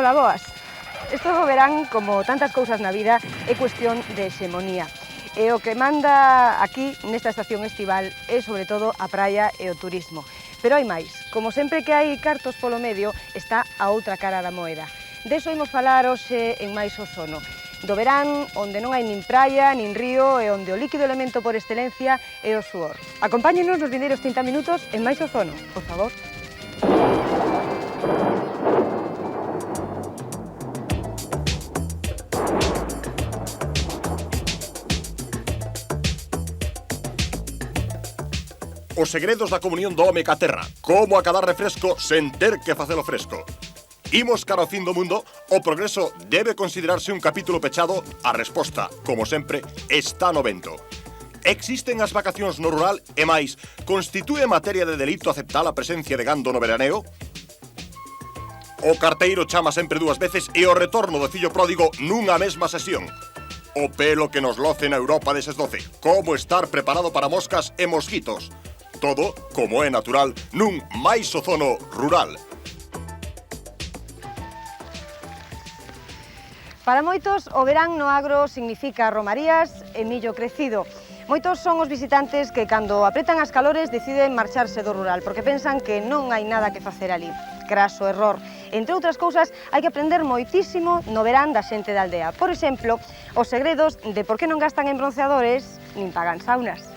Ola, boas. Isto do verán, como tantas cousas na vida, é cuestión de hexemonía. E o que manda aquí, nesta estación estival, é sobre todo a praia e o turismo. Pero hai máis. Como sempre que hai cartos polo medio, está a outra cara da moeda. Deso imos falar hoxe en Mais Ozono. Do verán, onde non hai nin praia, nin río, e onde o líquido elemento por excelencia é o suor. Acompáñenos nos vindeiros 30 minutos en Mais Ozono, por favor. Os segredos da comunión do home ca terra. Como acadar refresco sen ter que facelo fresco. Imos cara ao fin do mundo, o progreso debe considerarse un capítulo pechado. A resposta, como sempre, está no vento. Existen as vacacións no rural e máis, constitúe materia de delito aceptar a presencia de gando no veraneo? O carteiro chama sempre dúas veces e o retorno do fillo pródigo nunha mesma sesión. O pelo que nos loce na Europa deses 12. Como estar preparado para moscas e mosquitos. Todo, como é natural, nun Mais Ozono rural. Para moitos, o verán no agro significa romarías e millo crecido. Moitos son os visitantes que, cando apretan as calores, deciden marcharse do rural, porque pensan que non hai nada que facer ali. Craso error. Entre outras cousas, hai que aprender moitísimo no verán da xente da aldea. Por exemplo, os segredos de por que non gastan en bronceadores nin pagan saunas.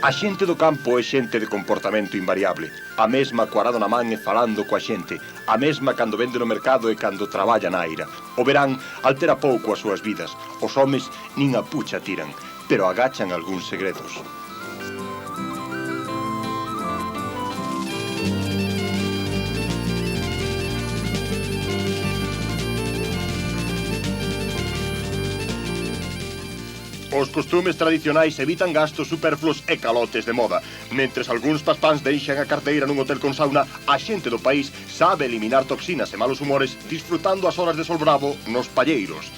A xente do campo é xente de comportamento invariable. A mesma co arado na man e falando coa xente. A mesma cando vende no mercado e cando traballa na aira. O verán altera pouco as súas vidas. Os homes nin a pucha tiran, pero agachan algúns segredos. Os costumes tradicionais evitan gastos superfluos e calotes de moda. Mentres algúns paspáns deixan a carteira nun hotel con sauna, a xente do país sabe eliminar toxinas e malos humores disfrutando as horas de sol bravo nos palleiros.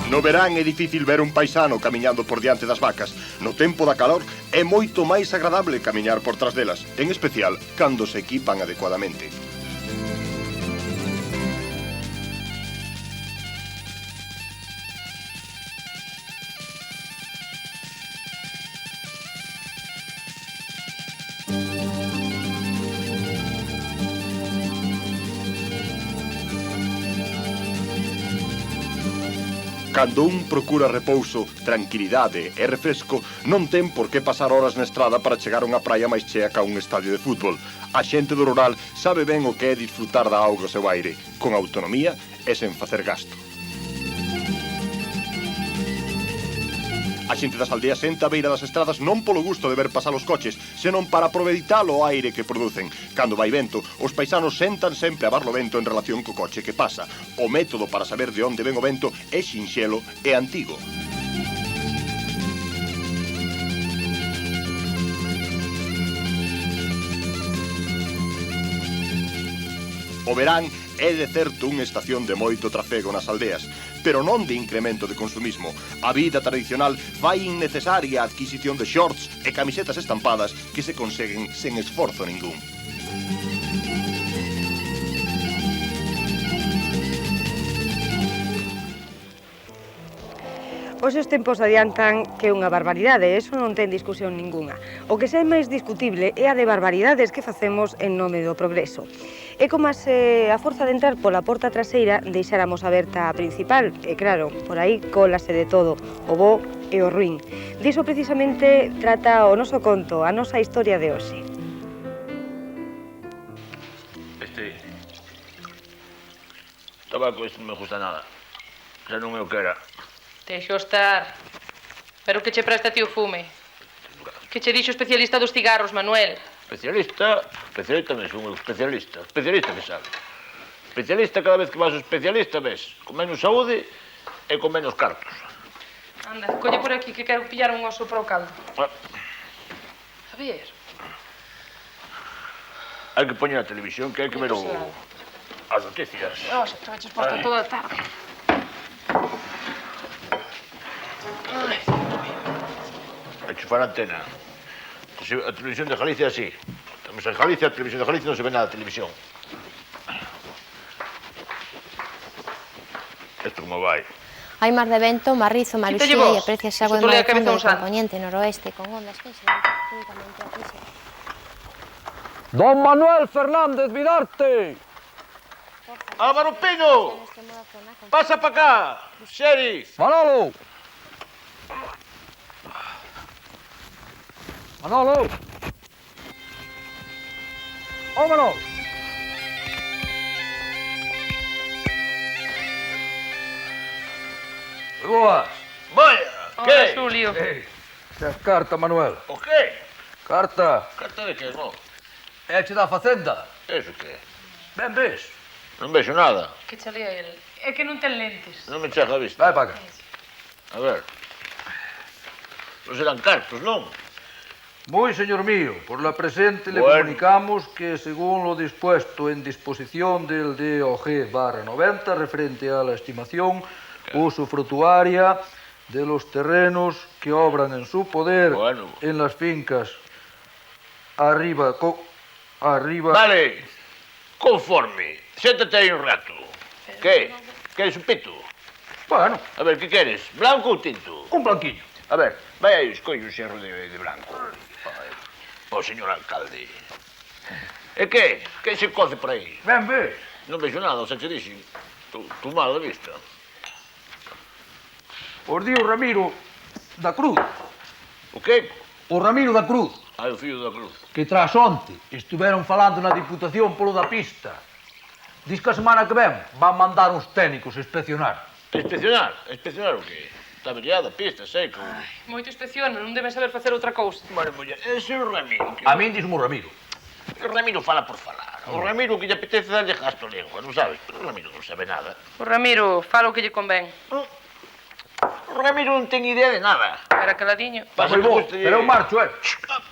No verán é difícil ver un paisano camiñando por diante das vacas. No tempo da calor é moito máis agradable camiñar por tras delas, en especial cando se equipan adecuadamente. Cando un procura repouso, tranquilidade e refresco, non ten por que pasar horas na estrada para chegar a unha praia máis chea ca un estadio de fútbol. A xente do rural sabe ben o que é disfrutar da auga ao seu aire, con autonomía e sen facer gasto. A xente das aldeas senta a beira das estradas non polo gusto de ver pasar os coches, senón para aproveitar o aire que producen. Cando vai vento, os paisanos sentan sempre a barlo vento en relación co coche que pasa. O método para saber de onde ven o vento é sinxelo e antigo. O verán é de certo unha estación de moito trafego nas aldeas, pero non de incremento de consumismo. A vida tradicional fai innecesaria a adquisición de shorts e camisetas estampadas que se conseguen sen esforzo ningún. Hoxe os tempos adiantan que é unha barbaridade, eso non ten discusión ninguna. O que xa é máis discutible é a de barbaridades que facemos en nome do progreso. É como se a forza de entrar pola porta traseira deixáramos aberta a principal, e claro, por aí cólase de todo, o bo e o ruín. Diso precisamente trata o noso conto, a nosa historia de hoxe. Tabaco, isto non me gusta nada. Xa non é o que era. Deixo estar. Pero que che presta ti o fume? Que che dixo o especialista dos cigarros, Manuel? Especialista? Especialista mesmo, un especialista. Especialista que sabe. especialista, cada vez que vas ao especialista, ves, con menos saúde e con menos cartos. Anda, colle por aquí que quero pillar un oso para o caldo. Ah, A ver. hai que poñer a televisión, que hai que ver as noticias. Oxe, te vaches posta toda a tarde. Ai, Hai que chufar a antena. A televisión de Galicia é así. Estamos en Galicia, a televisión de Galicia non se ve nada de televisión. Esto como vai? Hai mar de vento, marrizo, Quítalle maluxía vos, e aprecias agua se de tú mar le a de fondo cabeza un do santo. componente noroeste con ondas que se únicamente a prisa. Don Manuel Fernández Vidarte! Álvaro Pino! Pasa para cá, xerif! Manolo! Manolo! Vámonos! Boas! Vaya, hola, que? Xulio. Esa é carta, Manuel. O que? Carta. Carta de que, no? É che da facenda. Eso que? Ben ves. Non vexo nada. Que che lea el. É que non ten lentes. Non me chega a vista. Vai para cá. A ver. Non serán cartos, non? Muy señor mío, por la presente le Bueno. comunicamos que según lo dispuesto en disposición del DOG/90 referente a la estimación usufructuaria de los terrenos que obran en su poder Bueno. en las fincas arriba. Vale, conforme. Séntate aí un rato. Que? Queres un pito? Bueno, A ver, que queres? Blanco ou tinto? un blanquillo. A ver, vai aí, escolle un xerro de blanco. O señor alcalde. E que? Que se coce por aí? Ben ves. Non vexo nada, xa che dixen. Tu mal de vista. Os di o Ramiro da Cruz. O que? O Ramiro da Cruz, Ai, o fillo da cruz. que tras onte estiveron falando na Diputación polo da pista. Diz que a semana que ven van mandar uns técnicos a inspeccionar. Inspeccionar? Inspeccionar o que? Está averiada, pista, seco. Moito inspecciona, non deben saber facer outra cousa. Mare, muller, ese é o Ramiro. A min dismo o Ramiro. O Ramiro fala por falar. O Ramiro que lle apetece darlle gasto lengua, non sabes? Pero o Ramiro non sabe nada. O Ramiro fala o que lle convén. O Ramiro non ten idea de nada. Era caladiño. Pasa Moi que bo, vostede- pero eu marcho,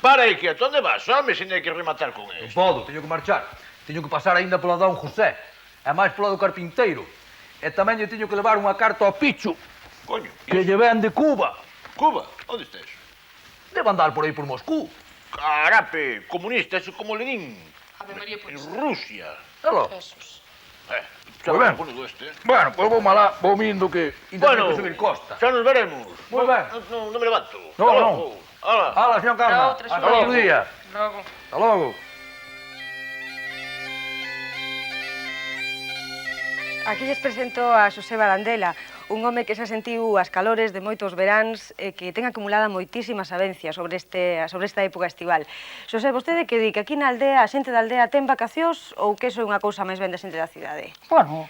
Para aí, quieto, onde vas? Home, se non hai que rematar con Non eso. podo, teño que marchar. Teño que pasar aínda pola Don José. E máis pola do carpinteiro. E tamén lle teño que levar unha carta ao Pichu, Coño, que lle ven de Cuba. Cuba, onde estás? Debe andar por aí por Moscú. Carape, comunista, eso como Lenin. Ave María, En pois. Rusia. Aló. Jesús. Xa Moi ben. me acuerdo este. Bueno, pois vou malá, vou mindo que ainda Bueno, teño que subir costa. xa nos veremos. Moi ben. Non me levanto. No, Hasta no. logo. Hala. Hala, señor Carna. Hasta outra, Hasta Xulio. outro día. Logo. Hasta logo. Aquí lles presento a Xosé Balandela, un home que xa sentiu as calores de moitos veráns e que ten acumulada moitísimas sabencias sobre esta época estival. Xosé, vostede que di que aquí na aldea, a xente da aldea ten vacacións ou que iso é unha cousa máis ben da xente da cidade? Bueno,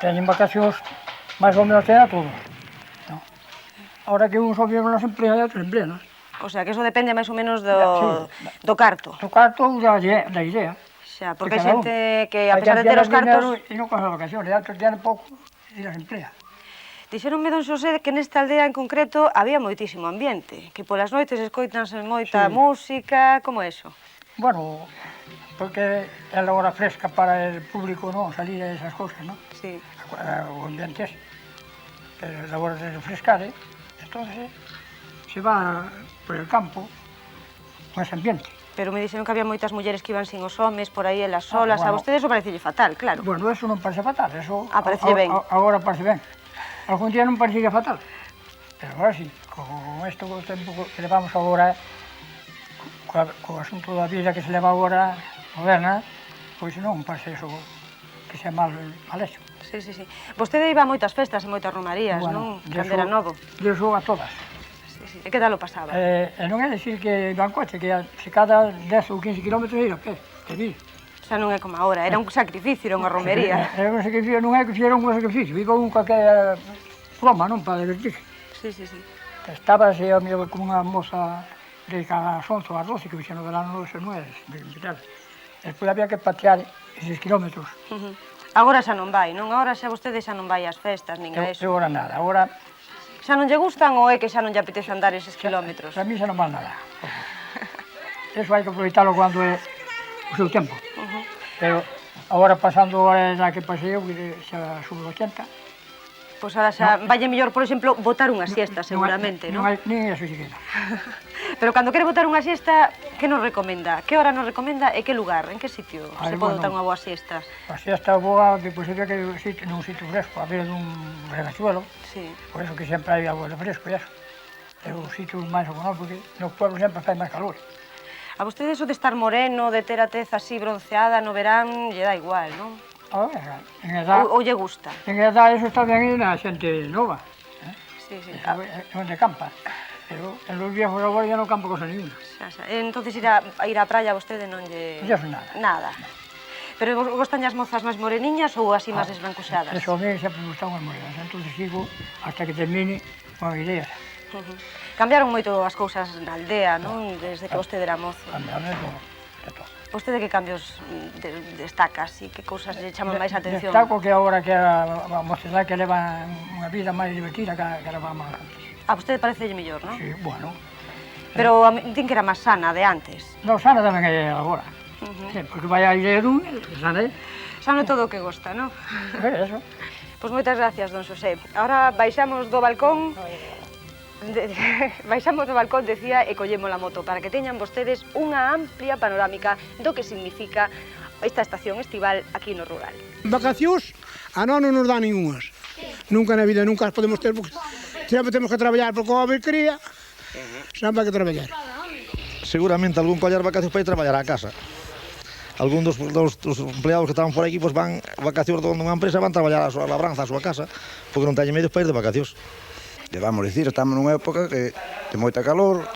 teñen vacacións máis ou menos ten a todo. No. Ahora que uns obviamente non se emplean e outros emplean, non? O sea, que iso depende máis ou menos Sí. do carto. O carto da idea. Xa, porque hai cada un. xente que, a Hai pesar de quen ter tiene os cartos... dinero e non con as vacacións, e outros tienen pouco e las emplea. Dixeronme, don Xosé, que nesta aldea en concreto había moitísimo ambiente, que polas noites escoitanse moita Sí. música, como é iso? Bueno, porque é a hora fresca para el público, non? Salir a esas cousas, non? Sí. O ambiente es que é a hora de refrescar, entonces se va por el campo con ese ambiente. Pero me dixeron que había moitas mulleres que iban sin os homes por aí elas solas, bueno. a vostedes iso parecelle fatal, claro. Bueno, eso non parece fatal, eso... Parecelle ben. Agora parece ben. Algún día non parecería fatal. Pero agora sí, con isto co tempo que levamos agora, co asunto da vida que se leva agora moderna, pois non parece eso que sea mal hecho. Sí, sí, sí. Vostede iba a moitas festas e moitas romarías, non? Cando era novo. Diso a todas. Sí, sí. E que tal o pasaba? E non é dicir que iban coche, que se cada 10 ou 15 kilómetros ia a pé, que vir. Xa non é como agora, era un sacrificio, era unha romería. Era un sacrificio, non é que fixeron un sacrificio, iba un calquera broma, non, para divertirse. Sí, sí, sí. Estaba así, con unha moza de cada 11 ou as 12 que fixeron do ano 9, de invitar. Despois había que patear eses kilómetros. Agora xa non vai, non? Agora xa vostede xa non vai ás festas, nin a E eso. agora nada, agora Xa non lle gustan ou é que xa non lle apetece andar eses kilómetros? para mí xa non vale nada. Eso hai que aproveitarlo cando é o seu tempo. Pero agora pasando a hora que pasei eu, que xa sube 80, Pois ahora xa valle mellor, por exemplo, botar unha siesta, seguramente, non? Non hai, nin eso siquiera. Pero cando quere botar unha siesta, que nos recomenda? Que hora nos recomenda e que lugar? En que sitio se Ai, pode bueno. botar unha boa siesta? A siesta boa, que pois sería que nun sitio fresco, a ver dun regachuelo, Sí. por eso que sempre hai agua de fresco e eso. É o sitio máis económico, porque nos pueblos sempre fai máis calor. A vostede eso de estar moreno, de ter a tez así bronceada no verán, lle dá igual, non? A ver, en edad, Ou lle gusta? en edad eso está ben na xente nova, Sí, sí. eso é onde campa. Pero en los viejos agora ya non campa cosa ninguna. Entonces ir á praia a vostede non lle... Pues eso nada. Nada. Pero gostan as mozas máis moreniñas ou así máis desbrancuxadas? Eso a mí sempre me gustan as morenas, entonces sigo hasta que termine con ideas. Cambiaron moito as cousas na aldea, non? Desde que vostede era mozo. Cambiarme todo, de todo. Vostede que cambios destaca, así? Que cousas lle chaman máis a atención? Destaco que agora que a mocidade que leva unha vida máis divertida que levamos antes. A vostede parecelle mellor, non? Sí, bueno. Pero a mí din que era máis sana de antes. Non, sana tamén é agora. Sí, porque vai a idea dun, sana é. Sana todo o que gosta, non? Eso. Pois moitas gracias, don Xosé. Ahora baixamos do balcón, baixamos do balcón, decía, e collemos a moto para que teñan vostedes unha amplia panorámica do que significa esta estación estival aquí no rural. Vacacións a nós non nos dá ningunhas. Nunca na vida, nunca as podemos ter, porque sempre temos que traballar, porque o home cría, sempre hai que traballar. Seguramente algún collar vacacións para ir traballar á casa. Algún dos empleados que estaban por aquí pues van vacacións donde unha empresa, van traballar a súa labranza, a súa casa, porque non teñen medios para ir de vacacións. E vamos dicir, estamos nunha época que ten moita calor,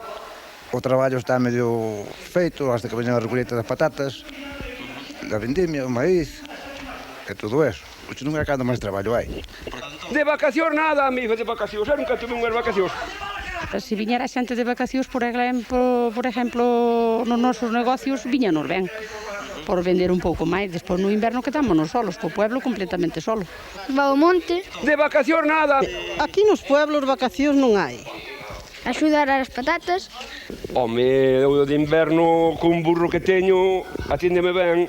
o traballo está medio feito, hasta que veñan a recolleita das patatas, da vendimia, o maíz, e todo eso. Pois non é cando máis traballo hai. De vacacións nada, amigo, de vacacións. Eu nunca tuve unhas vacacións. Se viñera xente de vacacións, por exemplo, nos nosos negocios, viñanos ben. Por vender un pouco máis. Despois no inverno quedámonos solos, co pueblo completamente solo. Va ao monte. De vacacións nada. Aquí nos pueblos vacacións non hai. Axudar as patatas. Home, eu de inverno, cun burro que teño, atiéndeme ben.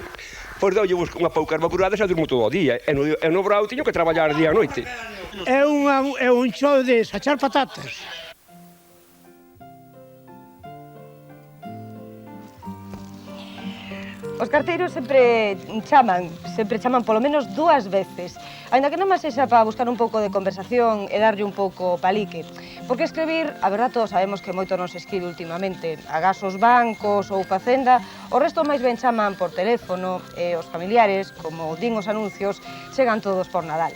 Pois dou unha poucas vacuradas e durmo todo o día. E no brau teño que traballar día e noite. É un show de sachar patatas. Os carteiros sempre chaman polo menos 2 veces, aínda que non máis sexa para buscar un pouco de conversación e darlle un pouco palique. Porque escribir, a verdad todos sabemos que moito non se escribe últimamente, agás os bancos ou facenda, o resto máis ben chaman por teléfono e os familiares, como din os anuncios, chegan todos por Nadal.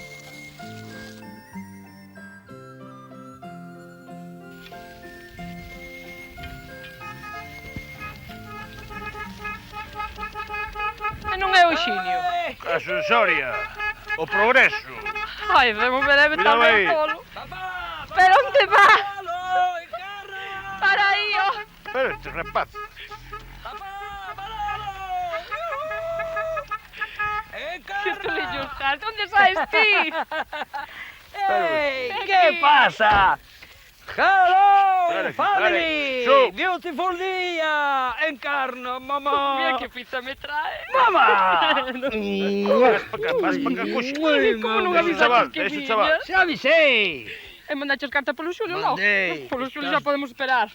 E non é o Xinio. A Soria, o progreso. Ai, debo ver Cuidado aí. tamén solo. Pero onde va? Para aí, ó. Pero este rapaz. Que tú le justas, onde saes ti? Ei, que pasa? Hello, family! Beautiful día! Encarna, mamá! Mira que pizza me trae. Mamá! Vas para cá, coxa. Como non avisaches que Ese chaval. viñas? Xa avisei! E mandaches carta polo Xulio, non? Mandei. Polo Xulio xa podemos esperar.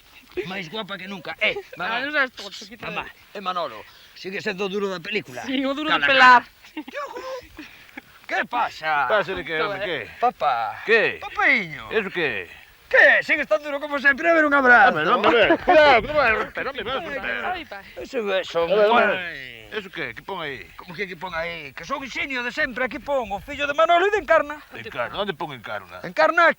Máis guapa que nunca. Ah, Manolo. non sabes todo, quita. Mamá, Manolo, sigue sendo duro da película. Sí, o duro de Cala, pelar. Que pasa? Pasa de que, home, que? Papá. Que? Papaíño. Eso que? Que? Sigue tan duro como sempre, a ver un abrazo. Home, cuidado, que non vai a romper, home, vas a romper. Ai, pai. Eso, Eso que pon aí? Como que pon aí? Que son Xinio de sempre, aquí pon o fillo de Manolo e de Encarna. Encarna, onde pon Encarna? Encarna,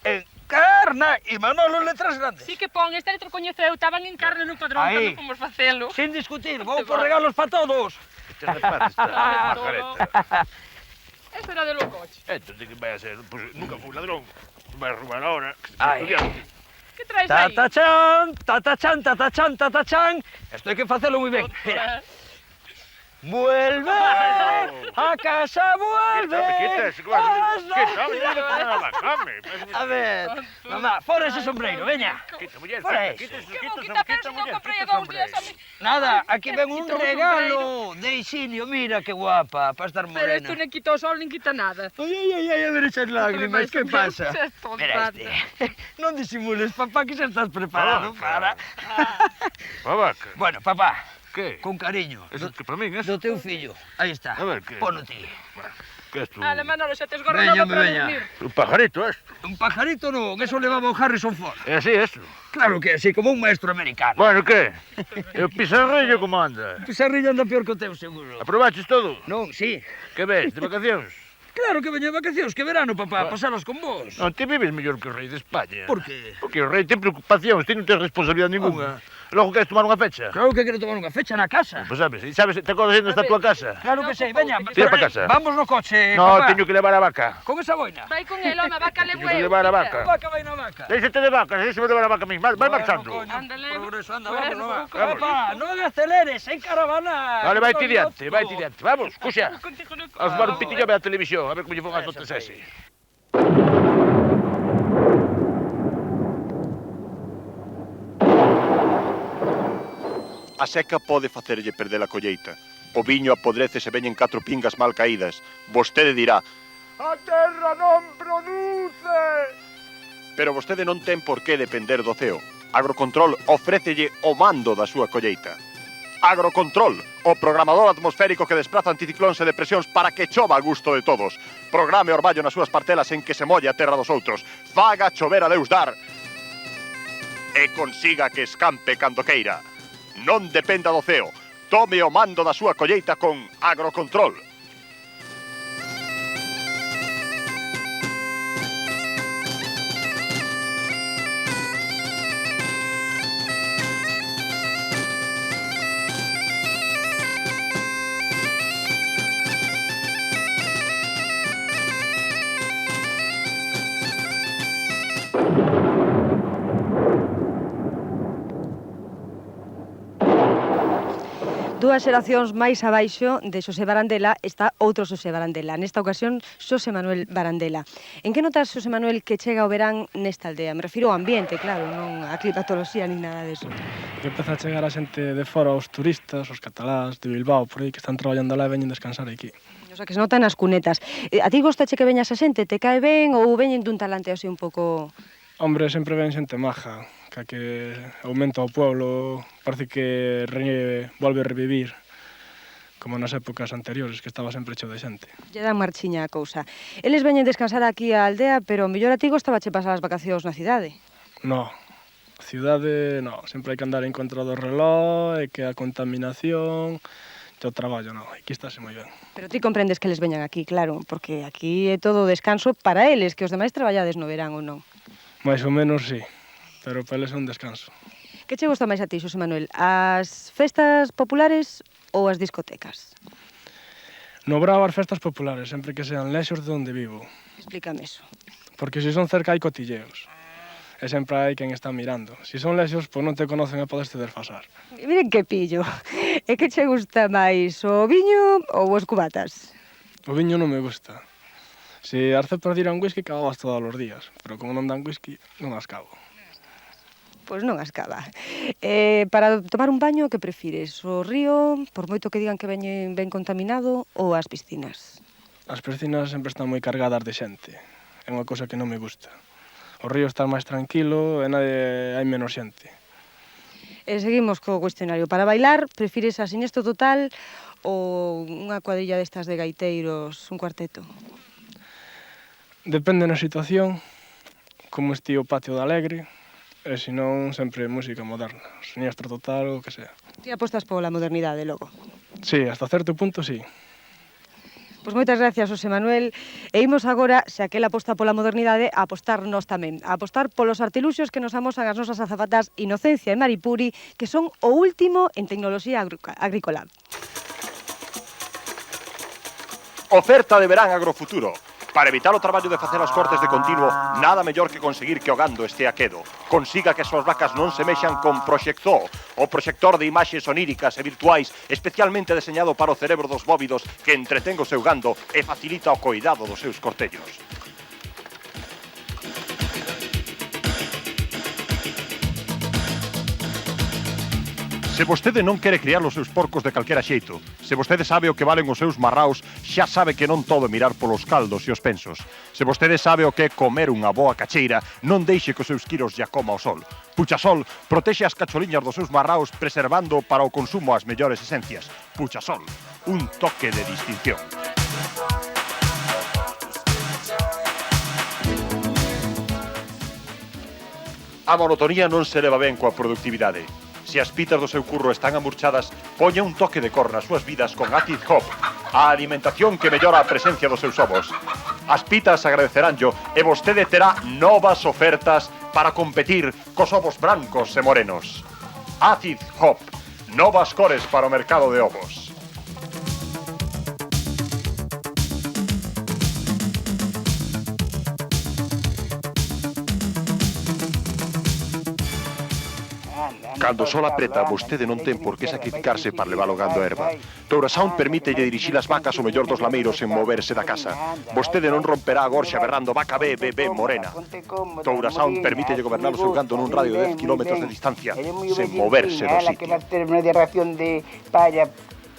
Encarna e Manolo letras grandes. Sí que pon, esta letra coñeceu, estaban en carne no padrón, Aí. cando fomos facelo. Sin discutir, vou por regalos para todos. Este rapaz está majareta. Eso era de locoche. Entonces, que vai a ser? Pues nunca fui ladrón. Vai a robar ahora. Ai. Que traes aí? Tatachan, tatachan, tatachan, tatachan. Esto hai que facelo moi ben. Mira, Vuelve, a casa vuelve. A ver, mamá, fora ese sombreiro, veña. Fora eso. Nada, aquí ven un regalo de Isinio, mira que guapa, para estar morena. Pero esto non quita o sol, nin quita nada. Ai, a ver esas lágrimas, que pasa? Mira non disimules, papá, que xa estás preparado para... Babaca. Bueno, papá. Que? Con cariño. Eso que para min, Do teu fillo. Aí está. A ver, que? Pono ti. Que es tu... Ale, Manolo, xa tes gorronado para dormir. Un pajarito, esto. Un pajarito non, eso levaba o Harrison Ford. É así, esto. Claro que é así, como un maestro americano. Bueno, que? E o pizarrillo como anda? O pizarrillo anda peor que o teu, seguro. Aprobaches todo? Non, sí. Que ves, de vacacións? Claro que veño de vacacións, que verano, papá, pasalas con vos. Non, ti vives mellor que o rei de España. Por qué? Porque o rei ten preocupacións, ti non tens responsabilidade ninguna. Logo queres tomar unha fecha? Claro que quero tomar unha fecha na casa. Pois sabes, e sabes, te acordas onde está a tua casa? Claro que sei, veña. Tira para casa. Vamos no coche, No, papá. teño que levar a vaca. Con esa boina. Vai con el, home, a vaca le Teño que levar a vaca. A vaca vai na vaca. Déixate de vacas, deixame levar a vaca misma. Vai marchando. Ándale. Progreso, anda, vamos na vaca. Papá, non aceleres, en caravana. Vale, vai ti diante, vai ti diante. Vamos, cuxa. A fumar un pitillo a ver a televisión, a ver como lle fon as notas ese. A seca pode facerlle perder a colleita. O viño apodrece se veñen 4 pingas mal caídas. Vostede dirá: A terra non produce! pero vostede non ten por que depender do ceo. Agrocontrol ofrécelle o mando da súa colleita. Agrocontrol, o programador atmosférico que despraza anticiclóns e depresións para que chova a gusto de todos. Programe orballo nas súas partelas en que se molle a terra dos outros. Faga chover a Deus dar e consiga que escampe cando queira. Non dependa do ceo. Tome o mando da súa colleita con Agrocontrol. Dúas xeracións máis abaixo de Xosé Barandela está outro Xosé Barandela, nesta ocasión Xosé Manuel Barandela. En que notas, Xosé Manuel, que chega o verán nesta aldea? Me refiro ao ambiente, claro, non a climatoloxía ni nada deso. Que empeza a chegar a xente de fora, os turistas, os catalás de Bilbao, por aí, que están traballando lá e veñen descansar aquí. O sea, que se notan as cunetas. A ti gostache que veña esa xente? Te cae ben ou veñen dun talante así un pouco... Hombre, sempre ven xente maja, que aumenta o pueblo, parece que volve a revivir, como nas épocas anteriores, que estaba sempre cheo de xente. Lle dan marchiña a cousa. Eles veñen descansar aquí á aldea, pero mellor a ti gostaba che pasar as vacacións na cidade. No, a cidade, no, sempre hai que andar en contra do reloj, e que a contaminación, e o traballo, no, aquí estáse moi ben. Pero ti comprendes que eles veñan aquí, claro, porque aquí é todo descanso para eles, que os demais traballades no verán ou non. Mais ou menos, sí, pero para eles é un descanso. Que che gusta máis a ti, Xosé Manuel? As festas populares ou as discotecas? No brao as festas populares, sempre que sean lexos de onde vivo. Explícame eso. Porque se son cerca hai cotilleos. E sempre hai quen está mirando. Se son lexos, pois non te conocen e podes te desfasar. E miren que pillo. E que che gusta máis, o viño ou os cubatas? O viño non me gusta. Se as cepas diran whisky, cababas todos os días. Pero como non dan whisky, non as cabo. Pois non as caba. Para tomar un baño, que prefires? O río, por moito que digan que veñen ben contaminado, ou as piscinas? As piscinas sempre están moi cargadas de xente. É unha cousa que non me gusta. O río está máis tranquilo e hai menos xente. E seguimos co cuestionario. Para bailar, prefires a Siniesto Total ou unha cuadrilla destas de gaiteiros, un cuarteto? Depende da situación, como esti o patio de Alegre, e senón sempre música moderna, Siniestro Total ou o que sea. Ti apostas pola modernidade, logo? Sí, hasta certo punto, sí. Pois moitas gracias, Xosé Manuel. E imos agora, se aquel aposta pola modernidade, a apostar nós tamén. A apostar polos artiluxos que nos amosan as nosas azafatas Inocencia e Maripuri, que son o último en tecnoloxía agrícola. Oferta de verán Agrofuturo. Para evitar o traballo de facer as cortes de continuo, nada mellor que conseguir que o gando estea quedo. Consiga que as súas vacas non se mexan con Proxector, o proxector de imaxes oníricas e virtuais especialmente deseñado para o cerebro dos bóvidos que entretén o seu gando e facilita o coidado dos seus cortellos. Se vostede non quere criar os seus porcos de calquera xeito, se vostede sabe o que valen os seus marraos, xa sabe que non todo mirar polos caldos e os pensos. Se vostede sabe o que é comer unha boa cacheira, non deixe que os seus quiros ya coma o sol. Puchasol protexe as cacholiñas dos seus marraos preservando para o consumo as mellores esencias. Puchasol, un toque de distinción. A monotonía non se leva ben coa productividade. Se as pitas do seu curro están amurchadas, poña un toque de cor nas súas vidas con Acid Hop, a alimentación que mellora a presencia dos seus ovos. As pitas agradeceránllo e vostede terá novas ofertas para competir cos ovos brancos e morenos. Acid Hop, novas cores para o mercado de ovos. Cando o sol apreta, vostede non ten por que sacrificarse para levar o gando a erva. Tourasound permítelle dirixir as vacas o mellor dos lameiros en moverse da casa. Vostede non romperá a gorxa berrando vaca bé, bé, bé, morena. Tourasound permítelle gobernar o seu gando nun radio de 10 kilómetros de distancia, sen moverse do sitio. Que vai ter unha ración de palla,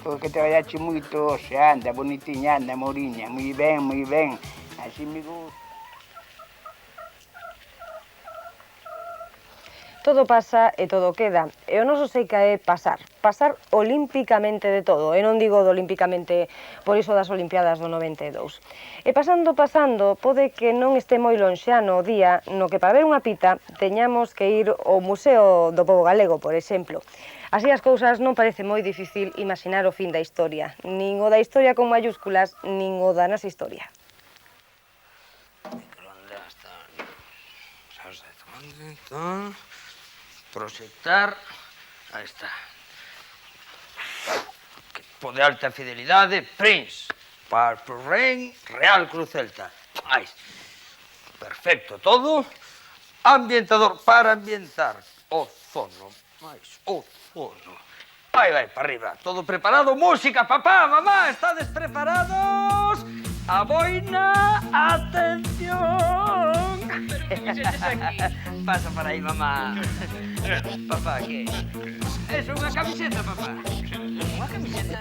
porque traballache moito, se anda, bonitiña, anda, moriña, moi ben, así me gusta. Todo pasa e todo queda. E o noso seica é pasar olímpicamente de todo. E non digo de olímpicamente por iso das Olimpiadas do 92. E pasando, pode que non este moi lonxano o día no que para ver unha pita teñamos que ir ao Museo do Pobo Galego, por exemplo. Así as cousas non parece moi difícil imaginar o fin da historia. Nin o da historia con mayúsculas, nin o da nosa historia. Proxectar, aí está. Equipo de alta fidelidade, Prince, Purple Rain, Real Cruz Celta. Aí, perfecto todo. Ambientador para ambientar. Ozono, máis ozono. Aí vai, para arriba, todo preparado. Música, papá, mamá, ¿estades preparados? A boina, atención. Pasa para aí, mamá. Papá, que é? É unha camiseta, papá. Unha camiseta?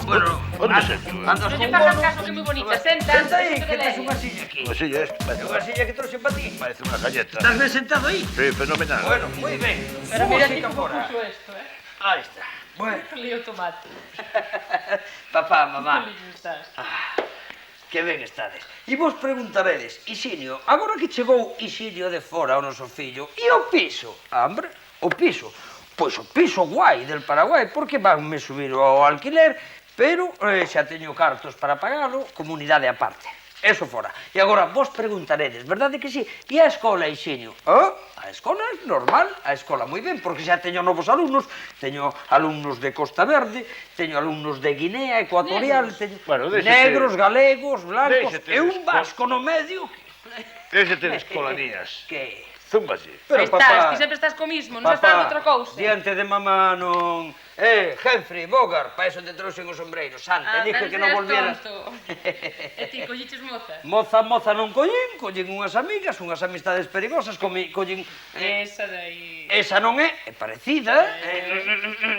Bueno, andas con Non lle fagas caso que é moi bonita, senta. Senta aí, que tes unha silla aquí. Unha silla esta, parece Unha silla que trouxe para ti. Parece unha galleta. Estás ben sentado aí? Sí, fenomenal. Bueno, moi ben. Pero mira que Música como fora. puxo esto, Aí está. Bueno. Lío tomate. Papá, mamá. Que lindo estás. Que ben estades. E vos preguntaredes, Isinio, agora que chegou Isinio de fora ao noso fillo, e o piso? Hombre, o piso? Pois o piso guai del Paraguai, porque vanme subir ao alquiler, pero xa teño cartos para pagalo, comunidade aparte. Eso fora. E agora vos preguntaredes, verdade que sí? E a escola, Isinio? A escola é normal, a escola moi ben, porque xa teño novos alumnos, teño alumnos de Costa Verde, teño alumnos de Guinea Ecuatorial, teño negros, galegos, blancos, e un vasco no medio. Déxete de escolanías. Que? Zúmbase. Pero, estás, ti sempre estás co mismo, non estás en outra cousa. Diante de mamá non... Henry, Bogart, pa eso te trouxen o sombreiro, Santa, dije que non volvieras... E ti, colliches moza? Moza non collín unhas amigas, unhas amistades perigosas, collín... Esa dai... Esa non é, é parecida,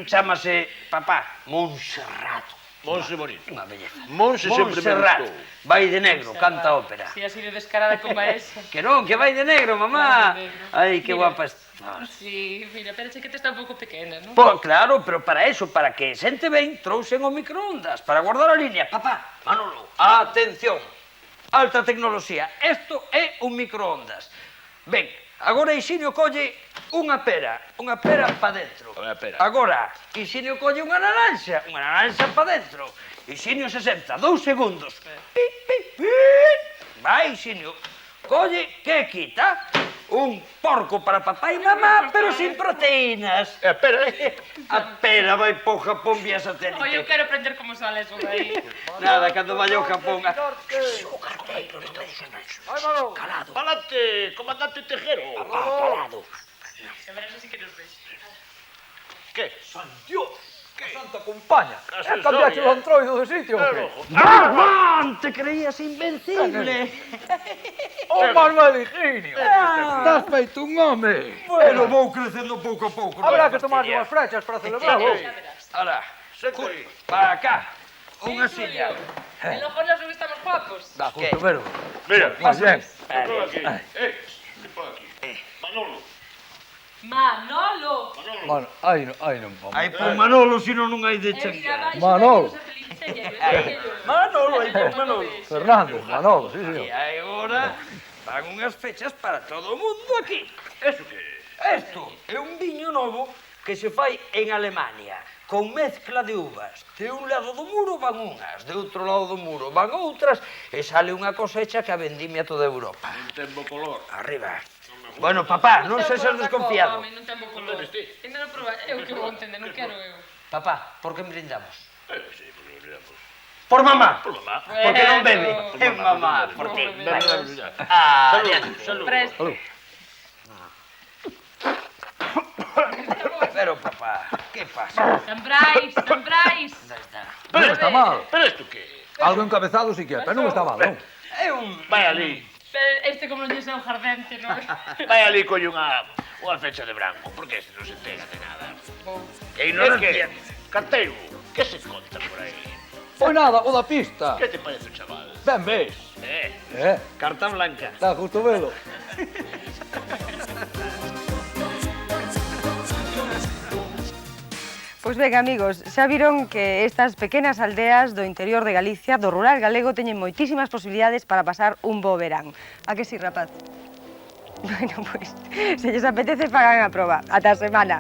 chámase, papá, Montserrat. Monse bonito. Unha belleza. Monse sempre me gustou. Vai de negro, canta ópera. Si así de descarada como esa. Que non, que vai de negro, mamá. Ai, que guapa estás. Sí, mira, esperache que te está un pouco pequena, non? Pois claro, pero para eso, para que sente ben, trouxen o microondas, para guardar a línea. Papá, Manolo, atención. Alta tecnoloxía. Isto é un microondas. Ben, agora Isinio colle unha pera pa dentro. Agora, Isinio colle unha naranxa pa dentro. Isinio se senta, 2 segundos. Vai, Isinio. Colle, que quita? Un porco para papá e mamá, pero sin proteínas. Espera, A pera vai po Japón vía satélite. Oi, eu quero aprender como sale eso de aí. Nada, cando vai ao Japón... Calado. Falante, comandante Tejero. Calado. A ver, eso sí que nos veis. Que? San Dios! Que santa compaña! Casi É cambiache soy, o antroido de sitio, Pero, hombre? ¡Batman! Te creías invencible. O Manuel Higinio! Estás feito un home! Pero vou crecendo pouco a pouco. Habrá que tomar unhas flechas para celebrarlo. Ahora, para acá. Unha silla. E logo nos non estamos guapos. Da, justo, pero... Mira, Más bien. Ponlo aquí. Ponlo aquí. Manolo. Manolo. Bueno, aí non vamos. Hai por Manolo, senón non hai de changar. Manolo. Manolo, hai por Manolo. Fernández, Manolo, sí, E señor. agora van unhas fechas para todo o mundo aquí. Eso que é? Isto é un viño novo que se fai en Alemania, con mezcla de uvas. De un lado do muro van unhas, de outro lado do muro van outras, e sale unha cosecha que a vendimia toda Europa. Non ten bo color. Arriba. Bueno, papá, non sexas desconfiado. Non ten bo color. Ainda non proba, eu que vou entender, non quero eu. Papá, por que brindamos? Sí, porque olvidamos. Por mamá. Por mamá. Porque non bebe. É mamá. Porque Salud. Salud. Pero, papá, que pasa? San Brais, San Brais. Non está mal. Pero isto que? Algo encabezado si que é, pero non está mal, non? É un... Vai ali. Este como non lle sea un jardente, non? Vai ali colle unha fecha de branco, porque este non se entera de nada. E ignorancia. Carteiro, que se conta por aí? Pois nada, o da pista. Que te parece, chaval? Ben ves. Carta blanca. Está justo velo. Pois ben, amigos, xa viron que estas pequenas aldeas do interior de Galicia, do rural galego, teñen moitísimas posibilidades para pasar un bo verán. A que si, rapaz? Bueno, pois, se lles apetece, fagan a proba. Ata a semana.